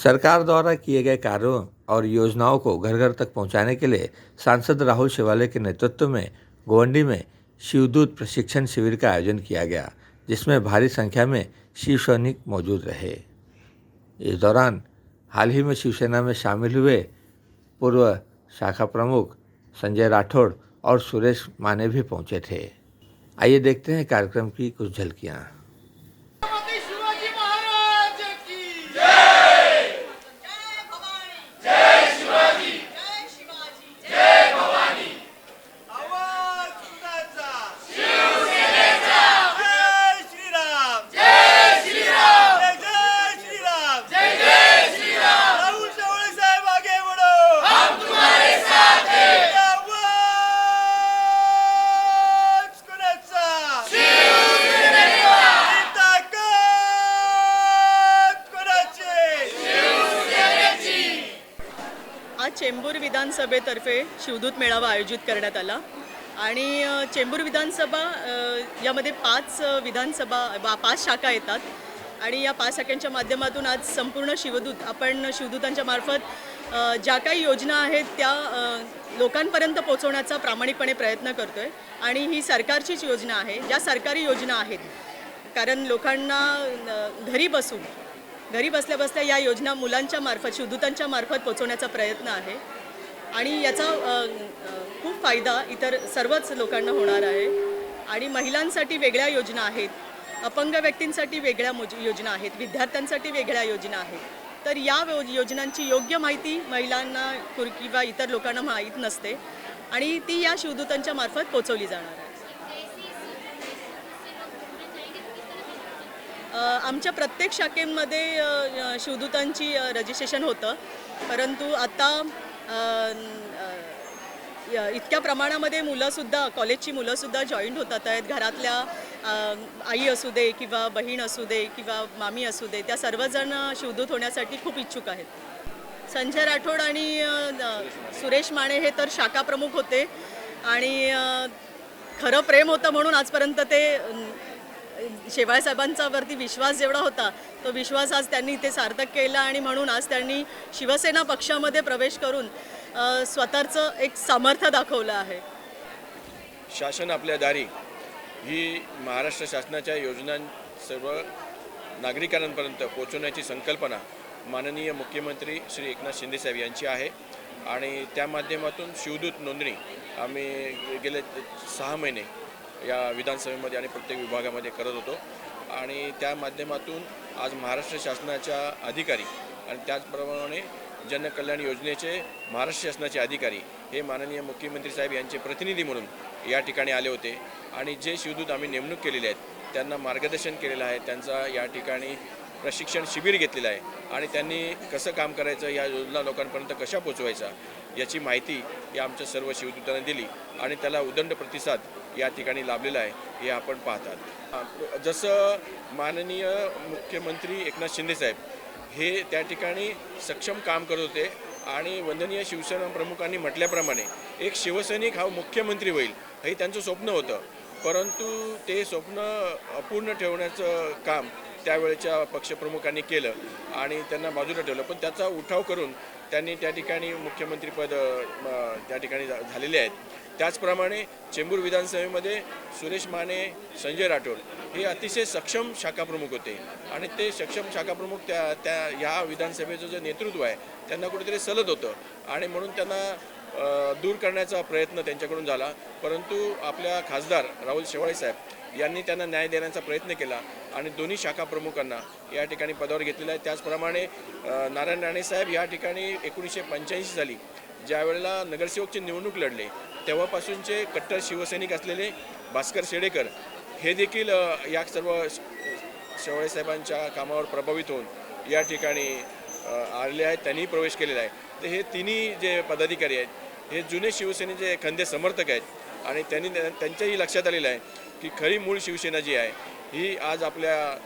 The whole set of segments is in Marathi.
सरकार द्वारा किए गए कार्यों और योजनाओं को घर घर तक पहुंचाने के लिए सांसद राहुल शेवाले के नेतृत्व में गोवंडी में शिवदूत प्रशिक्षण शिविर का आयोजन किया गया, जिसमें भारी संख्या में शिव सैनिक मौजूद रहे। इस दौरान हाल ही में शिवसेना में शामिल हुए पूर्व शाखा प्रमुख संजय राठौड़ और सुरेश माने भी पहुंचे थे। आइए देखते हैं कार्यक्रम की कुछ झलकियां। छत्रपती शिवाजी महाराज की जय। जय भवानी, जय शिवाजी, जय शिवाजी, जय भवानी। आवाज कुणाचा? शिवसेनेचा। जय श्रीराम, जय श्रीराम, जय श्रीराम, जय श्रीराम। राहुल शेवाळे साहेब आगे बढ़ो, हम तुम्हारे साथ हैं। आवाज कुणाचा? शिवसेनेचा। आज चेंबूर विधानसभेतर्फे शिवदूत मेळावा आयोजित करण्यात आला आणि चेंबूर विधानसभा यामध्ये 5 शाखा येतात आणि या 5 शाखांच्या माध्यमातून आज संपूर्ण आपण शिवदूतांच्या मार्फत ज्या काही योजना आहेत त्या लोकांपर्यंत पोहोचवण्याचा प्रामाणिकपणे प्रयत्न करतोय आणि ही सरकारचीच योजना आहे, ज्या सरकारी योजना आहेत, कारण लोकांना घरी बसल्या बसल्या या योजना मुलांच्या मार्फत शिवदूतांच्या मार्फत पोहोचवण्याचा प्रयत्न आहे आणि याचा खूप फायदा इतर सर्वच लोकांना होणार आहे। आणि महिलांसाठी वेगळ्या योजना आहेत, अपंग व्यक्तींसाठी वेगळ्या योजना आहेत, विद्यार्थ्यांसाठी वेगळ्या योजना आहेत। तर या योजनांची योग्य माहिती महिलांना किंवा इतर लोकांना माहीत नसते आणि ती या शिवदूतांच्या मार्फत पोहोचवली जाणार आहे। आमच्या प्रत्येक शाखेमध्ये शिवदूतांची रजिस्ट्रेशन होतं, परंतु आता इतक्या प्रमाणामध्ये मुलंसुद्धा कॉलेजची मुलंसुद्धा जॉईंट होतात आहेत। घरातल्या आई असू दे किंवा बहीण असू दे किंवा मामी असू दे, त्या सर्वजण शिवदूत होण्यासाठी खूप इच्छुक आहेत। संजय राठोड आणि सुरेश माने हे तर शाखा प्रमुख होते आणि खरं प्रेम होतं म्हणून आजपर्यंत ते शेवाळे साहेबांचा वरती विश्वास जेवढा होता तो विश्वास आज त्यांनी ते सार्थक केला आणि म्हणून आज त्यांनी शिवसेना पक्षामध्ये प्रवेश करून स्वतःचं एक सामर्थ्य दाखवलं आहे। शासन आपल्या दारी ही महाराष्ट्र शासनाच्या योजना सर्व नागरिकांपर्यंत पोहोचवण्याची संकल्पना माननीय मुख्यमंत्री श्री एकनाथ शिंदे साहेब यांची आहे आणि त्या माध्यमातून शिवदूत नोंदणी आम्ही गेले 6 महिने या विधानसभेमध्ये आणि प्रत्येक विभागामध्ये करत होतो आणि त्या माध्यमातून आज महाराष्ट्र शासनाच्या अधिकारी आणि त्याचप्रमाणे जनकल्याण योजनेचे महाराष्ट्र शासनाचे अधिकारी हे माननीय मुख्यमंत्री साहेब यांचे प्रतिनिधी म्हणून या ठिकाणी आले होते आणि जे शिवदूत आम्ही नेमणूक केलेले आहेत त्यांना मार्गदर्शन केलेलं आहे, त्यांचा या ठिकाणी प्रशिक्षण शिबिर घेतलेलं आहे आणि त्यांनी कसं काम करायचं, या योजना लोकांपर्यंत कशा पोचवायचा याची माहिती या आमच्या सर्व शिवदूतांना दिली आणि त्याला उदंड प्रतिसाद या ठिकाणी लाभलेला आहे हे आपण पाहतात। जसं माननीय मुख्यमंत्री एकनाथ शिंदे साहेब हे त्या ठिकाणी सक्षम काम करत होते आणि वंदनीय शिवसेना प्रमुखांनी म्हटल्याप्रमाणे एक शिवसैनिक हा मुख्यमंत्री होईल हे त्यांचं स्वप्न होतं, परंतु ते स्वप्न अपूर्ण ठेवण्याचं काम त्यावेळेच्या पक्षप्रमुखांनी केलं आणि त्यांना बाजूला ठेवलं, पण त्याचा उठाव करून त्यांनी त्या ठिकाणी मुख्यमंत्रीपद त्या ठिकाणी झालेले आहेत। त्याचप्रमाणे चेंबूर विधानसभेमध्ये सुरेश माने, संजय राठोड हे अतिशय सक्षम शाखाप्रमुख होते आणि ते सक्षम शाखाप्रमुख ह्या विधानसभेचं जे नेतृत्व आहे त्यांना कुठेतरी सलत होतं आणि म्हणून त्यांना दूर करण्याचा प्रयत्न त्यांच्याकडून झाला, परंतु आपल्या खासदार राहुल शेवाळे साहेब यांनी त्यांना न्याय देण्याचा प्रयत्न केला आणि दोन्ही शाखा प्रमुखांना या ठिकाणी पदावर घेतलेलं आहे। त्याचप्रमाणे नारायण राणे साहेब या ठिकाणी 1985 साली ज्या वेळेला नगरसेवकची निवडणूक लढले तेव्हापासूनचे कट्टर शिवसैनिक असलेले भास्कर शेडेकर हे देखील या सर्व शेवाळे साहेबांच्या कामावर प्रभावित होऊन या ठिकाणी आलेले आहेत, त्यांनी प्रवेश केलेला आहे। तर हे तिन्ही जे पदाधिकारी आहेत हे जुने शिवसेनेचे खंदे समर्थक आहेत आणि त्यांच्याही लक्षात आलेलं आहे की खरी मूळ शिवसेना जी आहे ही आज आपल्या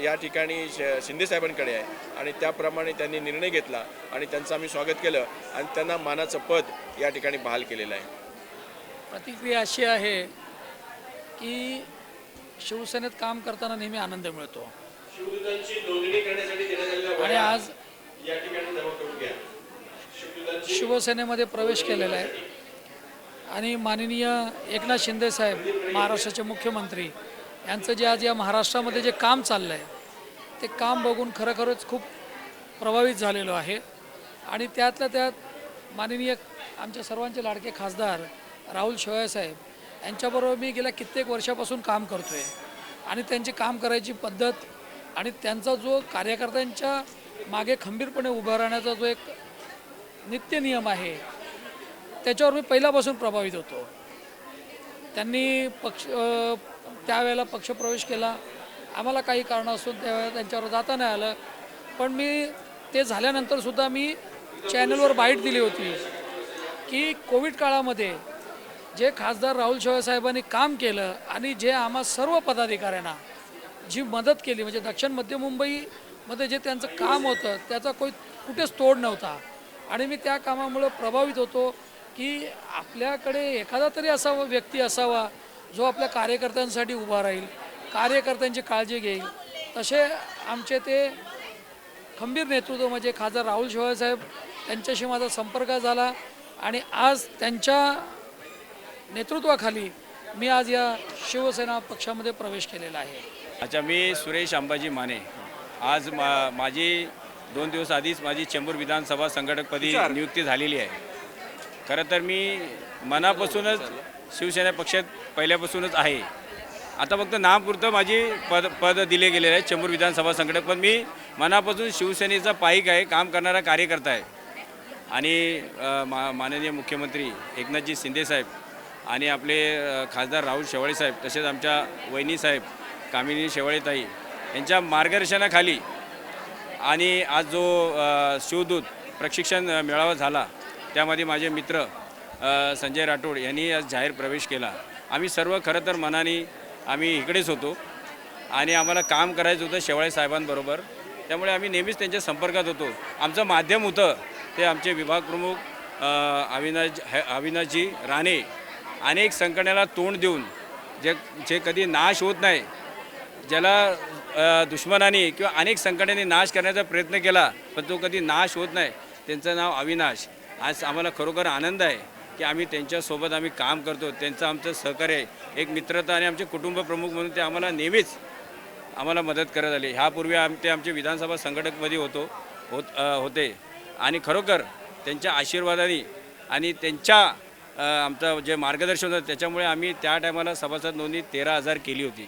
या ठिकाणी शिंदे साहेबांकडे आहे आणि त्याप्रमाणे त्यांनी निर्णय घेतला आणि त्यांचं आम्ही स्वागत केलं आणि त्यांना मानाचं पद या ठिकाणी बहाल केलेलं आहे। प्रतिक्रिया अशी आहे की शिवसेनेत काम करताना नेहमी आनंद मिळतो आणि आज या ठिकाणी जमा करून घ्या. शिवसेनेमध्ये प्रवेश केलेला आहे आणि माननीय एकनाथ शिंदे साहेब महाराष्ट्राचे मुख्यमंत्री यांचं जे आज या महाराष्ट्रामध्ये जे काम चाललं आहे ते काम बघून खरोखरच खूप प्रभावित झालेलो आहे. आणि त्यातल्या त्यात माननीय आमच्या सर्वांचे लाडके खासदार राहुल शेवाळे साहेब यांच्याबरोबर मी गेल्या कित्येक वर्षापासून काम करतो आहे आणि त्यांची काम करायची पद्धत आणि त्यांचा जो कार्यकर्त्यांच्या मागे खंबीरपणे उभा राहण्याचा जो एक नित्य नियम आहे त्याच्यावर मी पहिल्यापासून प्रभावित होतो. त्यांनी त्यावेळेला पक्षप्रवेश केला, आम्हाला काही कारणास्तून त्यावेळेला त्यांच्यावर जाता नाही आलं, पण मी ते झाल्यानंतरसुद्धा मी चॅनलवर बाईट दिली होती की कोविड काळामध्ये जे खासदार राहुल शेवाळे साहेबांनी काम केलं आणि जे आम्हा सर्व पदाधिकाऱ्यांना जी मदत केली म्हणजे दक्षिण मध्य मुंबईमध्ये जे त्यांचं काम होतं त्याचा कुठेच तोड नव्हता. आणि मी त्या कामामुळे प्रभावित होतो की आपल्याकडे एखादा तरी असा व्यक्ती असावा जो आपल्या कार्यकर्त्यांसाठी उभा राहील, कार्यकर्त्यांची काळजी घेईल. तसे आमचे ते खंबीर नेतृत्व म्हणजे खासदार राहुल शेवाळे साहेब त्यांच्याशी माझा संपर्क झाला आणि आज त्यांच्या नेतृत्वाखाली मी आज या शिवसेना पक्षामध्ये प्रवेश केलेला आहे. अच्छा, मी सुरेश अंबाजी माने. आज माझी 2 दिवस आधीच माझी चेंबूर विधानसभा संघटकपदी नियुक्ती झालेली आहे. खरं तर मी मनापासूनच शिवसेना पक्षात पहिल्यापासूनच आहे. आता फक्त नामपुरतं माझी पद दिले गेलेले आहे चेंबूर विधानसभा संघटक, पण मी मनापासून शिवसेनेचा पाईक आहे, काम करणारा कार्यकर्ता आहे. आणि माननीय मुख्यमंत्री एकनाथजी शिंदे साहेब आणि आपले खासदार राहुल शेवाळे साहेब तसेच आमच्या वहिनी साहेब कामिनी शेवाळेताई यांच्या मार्गदर्शनाखाली आणि आज जो शिवदूत प्रशिक्षण मेळावा झाला त्यामध्ये माझे मित्र संजय राठोड यांनी आज जाहीर प्रवेश केला. आम्ही सर्व खरं तर मनाने आम्ही इकडेच होतो आणि आम्हाला काम करायचं होतं शेवाळे साहेबांबरोबर, त्यामुळे आम्ही नेहमीच त्यांच्या संपर्कात होतो. आमचं माध्यम होतं ते आमचे विभाग प्रमुख अविनाशजी राणे. अनेक संकटाला तोंड देऊन जे कधी नाश होत नाही, ज्याला दुश्मनाने किंवा अनेक संकटांनी नाश करण्याचा प्रयत्न केला पण तो कधी नाश होत नाही, त्यांचं नाव अविनाश. आज आम्हाला खरोखर आनंद आहे की आम्ही त्यांच्यासोबत आम्ही काम करतो. त्यांचं आमचं सहकार्य आहे, एक मित्रता आणि आमचे कुटुंब प्रमुख म्हणून ते आम्हाला नेहमीच आम्हाला मदत करत आले. ह्यापूर्वी ते आमचे विधानसभा संघटकमध्ये होते आणि खरोखर त्यांच्या आशीर्वादाने आणि त्यांच्या आमचं जे मार्गदर्शन होतं त्याच्यामुळे आम्ही त्या टायमाला सभासद नोंदणी 13,000 केली होती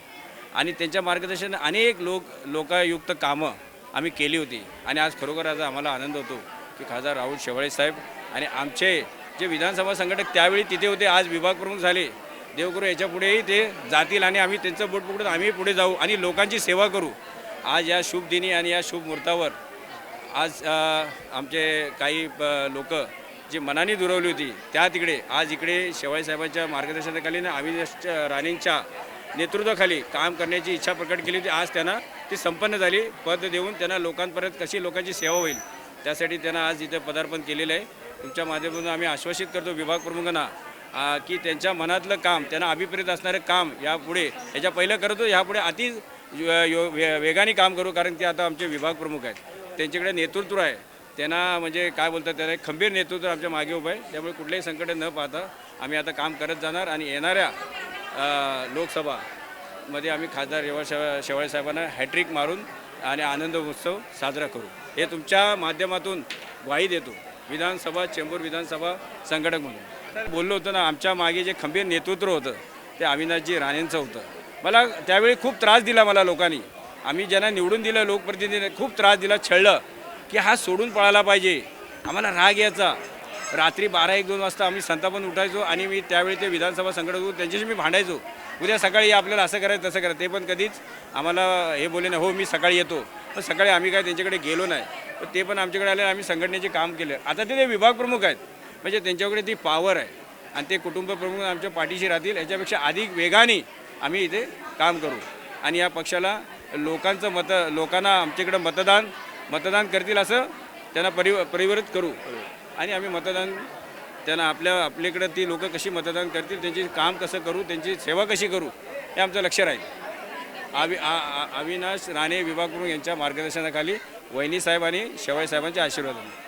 आणि त्यांच्या मार्गदर्शनाने अनेक लोकायुक्त कामं आम्ही केली होती. आणि आज खरोखर आज आम्हाला आनंद होतो की खासदार राहुल शेवाळे साहेब आणि आमचे जे विधानसभा संघटक त्यावेळी तिथे होते, आज विभाग प्रमुख झाले. देवकरू याच्या पुढेही ते जातील आणि आम्ही त्यांचं बोट पकडून आम्ही पुढे जाऊ आणि लोकांची सेवा करू. आज या शुभ दिनी आणि या शुभ मुहूर्तावर आज आमचे काही लोक जी मनाने दुरावली होती त्या तिकडे आज इकडे शेवाळे साहेबांच्या मार्गदर्शनाखाली आणि अविनाश राणेंच्या नेतृत्वाखाली काम करण्याची इच्छा प्रकट केली होती. आज त्यांना ती संपन्न झाली. पद देऊन त्यांना लोकांपर्यंत कशी लोकांची सेवा होईल त्यासाठी त्यांना आज इथं पदार्पण केलेलं आहे. तुमच्या माध्यमातून आम्ही आश्वासित करतो विभाग प्रमुखांना की त्यांच्या मनातलं काम त्यांना अभिप्रेत असणारं काम यापुढे याच्या पहिलं करतो, यापुढे अति वेगाने काम करू. कारण की आता आमचे विभाग प्रमुख आहेत, त्यांच्याकडे नेतृत्व आहे, त्यांना म्हणजे काय बोलतात त्याला एक खंबीर नेतृत्व आमच्या मागे उभं आहे. त्यामुळे कुठलेही संकट न पाहता आम्ही आता काम करत जाणार आणि येणाऱ्या लोकसभामध्ये आम्ही खासदार शेवाळे साहेबांना हॅट्रिक मारून आणि आनंद उत्सव साजरा करू हे तुमच्या माध्यमातून ग्वाही देतो. विधानसभा चेंबूर विधानसभा संघटक म्हणून बोललो होतं ना, आमच्या मागे जे खंबीर नेतृत्व होतं ते अविनाशजी राणेंचं होतं. मला त्यावेळी खूप त्रास दिला मला लोकांनी. आम्ही ज्यांना निवडून दिलं लोकप्रतिनिधीने खूप त्रास दिला, छळलं की हा सोडून पळायला पाहिजे. आम्हाला राग यायचा. रात्री 12-1-2 वाजता आम्ही संतापून उठायचो आणि मी त्यावेळी ते विधानसभा संघटक त्यांच्याशी मी भांडायचो. उद्या सकाळी आपल्याला असं करायचं तसं करायचं. ते पण कधीच आम्हाला हे बोलले नाही, हो मी सकाळी येतो. पण सकाळी आम्ही काय त्यांच्याकडे गेलो नाही. पण ते पण आमच्याकडे आले, आम्ही संघटनेचे काम केलं. आता ते विभाग प्रमुख आहेत म्हणजे त्यांच्याकडे ती पॉवर आहे आणि ते कुटुंब प्रमुख आमच्या पाठीशी राहतील. याच्यापेक्षा अधिक वेगाने आम्ही इथे काम करू आणि या पक्षाला लोकांना आमच्याकडं मतदान करतील असं त्यांना परिवर्तित करू आणि आम्ही त्यांना आपल्याकडं ती लोक कशी मतदान करतील, त्यांची काम कसं करू, त्यांची सेवा कशी करू हे आमचं लक्ष राहील. अविनाश राणे विभागप्रमुख यांच्या मार्गदर्शनाखाली वहिनी साहेब आणि शेवाळे साहेबांच्या आशीर्वादाने.